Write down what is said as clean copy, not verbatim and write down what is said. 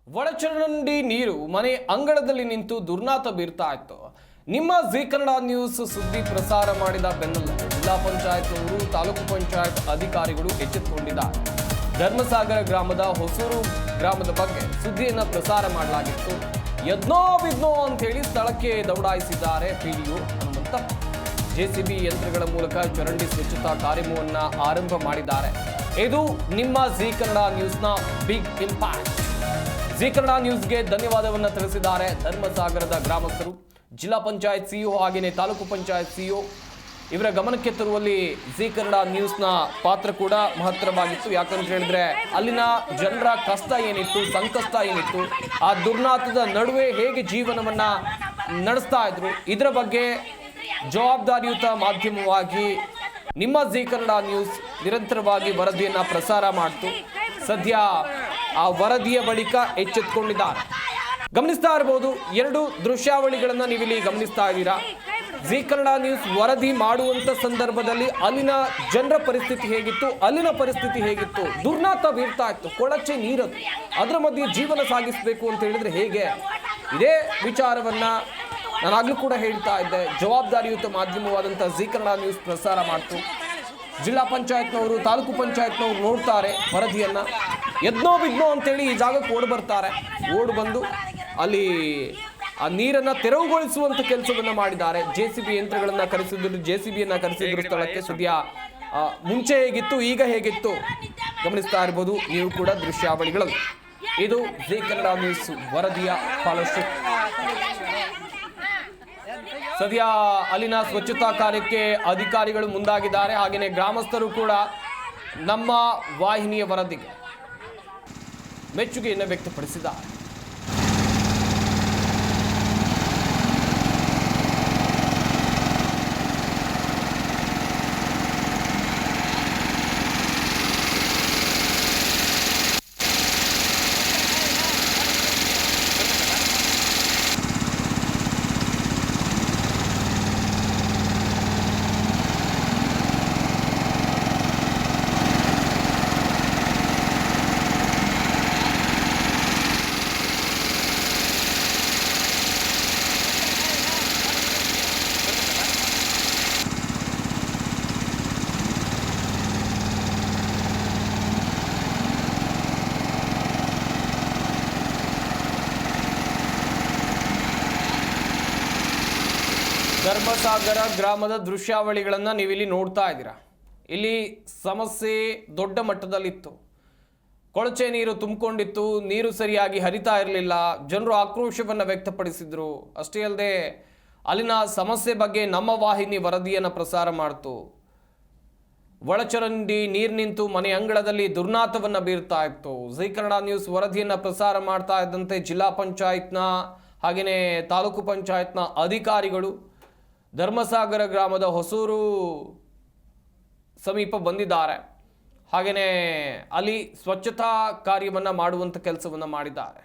ಒಳಚರಂಡಿ ನೀರು ಮನೆ ಅಂಗಳದಲ್ಲಿ ನಿಂತು ದುರ್ನಾತ ಬೀರ್ತಾ ಇತ್ತು. ನಿಮ್ಮ ಜಿ ಕನ್ನಡ ನ್ಯೂಸ್ ಸುದ್ದಿ ಪ್ರಸಾರ ಮಾಡಿದ ಬೆನ್ನಲ್ಲೇ ಜಿಲ್ಲಾ ಪಂಚಾಯತ್ನವರು ತಾಲೂಕು ಪಂಚಾಯತ್ ಅಧಿಕಾರಿಗಳು ಎಚ್ಚೆತ್ತುಕೊಂಡಿದ್ದಾರೆ. ಧರ್ಮಸಾಗರ ಗ್ರಾಮದ ಹೊಸೂರು ಗ್ರಾಮದ ಬಗ್ಗೆ ಸುದ್ದಿಯನ್ನು ಪ್ರಸಾರ ಮಾಡಲಾಗಿತ್ತು. ಯದ್ನೋ ಬಿದ್ನೋ ಅಂತೇಳಿ ಸ್ಥಳಕ್ಕೆ ದೌಡಾಯಿಸಿದ್ದಾರೆ ಪಿಡಿಒ ಹನುಮಂತಪ್ಪ. ಜೆಸಿಬಿ ಯಂತ್ರಗಳ ಮೂಲಕ ಚರಂಡಿ ಸ್ವಚ್ಛತಾ ಕಾರ್ಯಕ್ರಮವನ್ನು ಆರಂಭ ಮಾಡಿದ್ದಾರೆ. ಇದು ನಿಮ್ಮ ಜಿ ಕನ್ನಡ ನ್ಯೂಸ್ನ ಬಿಗ್ ಇಂಪ್ಯಾಕ್ಟ್. ಜಿ ಕನ್ನಡ ನ್ಯೂಸ್ಗೆ ಧನ್ಯವಾದವನ್ನು ತಿಳಿಸಿದ್ದಾರೆ ಧರ್ಮಸಾಗರದ ಗ್ರಾಮಸ್ಥರು. ಜಿಲ್ಲಾ ಪಂಚಾಯತ್ ಸಿಇಒ ಹಾಗೆಯೇ ತಾಲೂಕು ಪಂಚಾಯತ್ ಸಿಇಒ ಇವರ ಗಮನಕ್ಕೆ ತರುವಲ್ಲಿ ಜಿ ಕನ್ನಡ ನ್ಯೂಸ್ನ ಪಾತ್ರ ಕೂಡ ಮಹತ್ತರವಾಗಿತ್ತು. ಯಾಕಂತ ಹೇಳಿದ್ರೆ ಅಲ್ಲಿನ ಜನರ ಕಷ್ಟ ಏನಿತ್ತು, ಸಂಕಷ್ಟ ಏನಿತ್ತು, ಆ ದುರ್ನಾತದ ನಡುವೆ ಹೇಗೆ ಜೀವನವನ್ನ ನಡೆಸ್ತಾ ಇದ್ರು, ಇದರ ಬಗ್ಗೆ ಜವಾಬ್ದಾರಿಯುತ ಮಾಧ್ಯಮವಾಗಿ ನಿಮ್ಮ ಜಿ ಕನ್ನಡ ನ್ಯೂಸ್ ನಿರಂತರವಾಗಿ ವರದಿಯನ್ನ ಪ್ರಸಾರ ಮಾಡ್ತು. ಸದ್ಯ ಆ ವರದಿಯ ಬಳಿಕ ಎಚ್ಚೆತ್ತುಕೊಂಡಿದ್ದಾರೆ. ಗಮನಿಸ್ತಾ ಇರಬಹುದು, ಎರಡು ದೃಶ್ಯಾವಳಿಗಳನ್ನ ನೀವಿಲ್ಲಿ ಗಮನಿಸ್ತಾ ಇದ್ದೀರಾ. ಜಿ ಕನ್ನಡ ನ್ಯೂಸ್ ವರದಿ ಮಾಡುವಂತ ಸಂದರ್ಭದಲ್ಲಿ ಅಲ್ಲಿನ ಜನರ ಪರಿಸ್ಥಿತಿ ಹೇಗಿತ್ತು, ಅಲ್ಲಿನ ಪರಿಸ್ಥಿತಿ ಹೇಗಿತ್ತು, ದುರ್ನಾತ ಬೀರ್ತಾ ಇತ್ತು, ಕೊಳಚೆ ನೀರದು, ಅದರ ಮಧ್ಯೆ ಜೀವನ ಸಾಗಿಸಬೇಕು ಅಂತ ಹೇಳಿದ್ರೆ ಹೇಗೆ, ಇದೇ ವಿಚಾರವನ್ನ ನಾನಾಗ್ಲೂ ಕೂಡ ಹೇಳ್ತಾ ಇದ್ದೆ. ಜವಾಬ್ದಾರಿಯುತ ಮಾಧ್ಯಮವಾದಂಥ ಜಿ ಕನ್ನಡ ನ್ಯೂಸ್ ಪ್ರಸಾರ ಮಾಡ್ತು. ಜಿಲ್ಲಾ ಪಂಚಾಯತ್ನವರು ತಾಲೂಕು ಪಂಚಾಯತ್ನವರು ನೋಡ್ತಾರೆ ವರದಿಯನ್ನ. ಎದ್ನೋ ಬಿದ್ನೋ ಅಂತೇಳಿ ಈ ಜಾಗಕ್ಕೆ ಓಡಿ ಬರ್ತಾರೆ. ಓಡಿ ಬಂದು ಅಲ್ಲಿ ಆ ನೀರನ್ನ ತೆರವುಗೊಳಿಸುವಂತ ಕೆಲಸವನ್ನ ಮಾಡಿದ್ದಾರೆ. ಜೆಸಿಬಿ ಯಂತ್ರಗಳನ್ನ ಕರೆಸಿದ್ರು, ಜೆಸಿಬಿಯನ್ನ ಕರೆಸಿದ್ರು ಸ್ಥಳಕ್ಕೆ. ಸದ್ಯ ಮುಂಚೆ ಹೇಗಿತ್ತು, ಈಗ ಹೇಗಿತ್ತು ಗಮನಿಸ್ತಾ ಇರ್ಬೋದು ನೀವು ಕೂಡ ದೃಶ್ಯಾವಳಿಗಳು. ಇದು ಜಿ ಕನ್ನಡ ನ್ಯೂಸ್ ವರದಿಯ ಫಲಶ್ರುತಿ. ಸದ್ಯ ಅಲ್ಲಿನ ಸ್ವಚ್ಛತಾ ಕಾರ್ಯಕ್ಕೆ ಅಧಿಕಾರಿಗಳು ಮುಂದಾಗಿದ್ದಾರೆ. ಹಾಗೆಯೇ ಗ್ರಾಮಸ್ಥರು ಕೂಡ ನಮ್ಮ ವಾಹಿನಿಯ ವರದಿಗೆ ಮೆಚ್ಚುಗೆಯನ್ನು ವ್ಯಕ್ತಪಡಿಸಿದ್ದಾರೆ. ಧರ್ಮಸಾಗರ ಗ್ರಾಮದ ದೃಶ್ಯಾವಳಿಗಳನ್ನು ನೀವಿಲ್ಲಿ ನೋಡ್ತಾ ಇದ್ದೀರಾ. ಇಲ್ಲಿ ಸಮಸ್ಯೆ ದೊಡ್ಡ ಮಟ್ಟದಲ್ಲಿತ್ತು. ಕೊಳಚೆ ನೀರು ತುಂಬಿಕೊಂಡಿತ್ತು, ನೀರು ಸರಿಯಾಗಿ ಹರಿತಾ ಇರಲಿಲ್ಲ. ಜನರು ಆಕ್ರೋಶವನ್ನು ವ್ಯಕ್ತಪಡಿಸಿದ್ರು. ಅಷ್ಟೇ ಅಲ್ಲದೆ ಅಲ್ಲಿನ ಸಮಸ್ಯೆ ಬಗ್ಗೆ ನಮ್ಮ ವಾಹಿನಿ ವರದಿಯನ್ನು ಪ್ರಸಾರ ಮಾಡ್ತು. ಒಳಚರಂಡಿ ನೀರು ನಿಂತು ಮನೆ ಅಂಗಳದಲ್ಲಿ ದುರ್ನಾತವನ್ನು ಬೀರ್ತಾ ಇತ್ತು. ಜಿ ಕನ್ನಡ ನ್ಯೂಸ್ ವರದಿಯನ್ನು ಪ್ರಸಾರ ಮಾಡ್ತಾ ಇದ್ದಂತೆ ಜಿಲ್ಲಾ ಪಂಚಾಯತ್ನ ಹಾಗೆಯೇ ತಾಲೂಕು ಪಂಚಾಯತ್ನ ಅಧಿಕಾರಿಗಳು ಧರ್ಮಸಾಗರ ಗ್ರಾಮದ ಹೊಸೂರು ಸಮೀಪ ಬಂದಿದ್ದಾರೆ. ಹಾಗೆಯೇ ಅಲ್ಲಿ ಸ್ವಚ್ಛತಾ ಕಾರ್ಯವನ್ನು ಮಾಡುವಂಥ ಕೆಲಸವನ್ನು ಮಾಡಿದ್ದಾರೆ.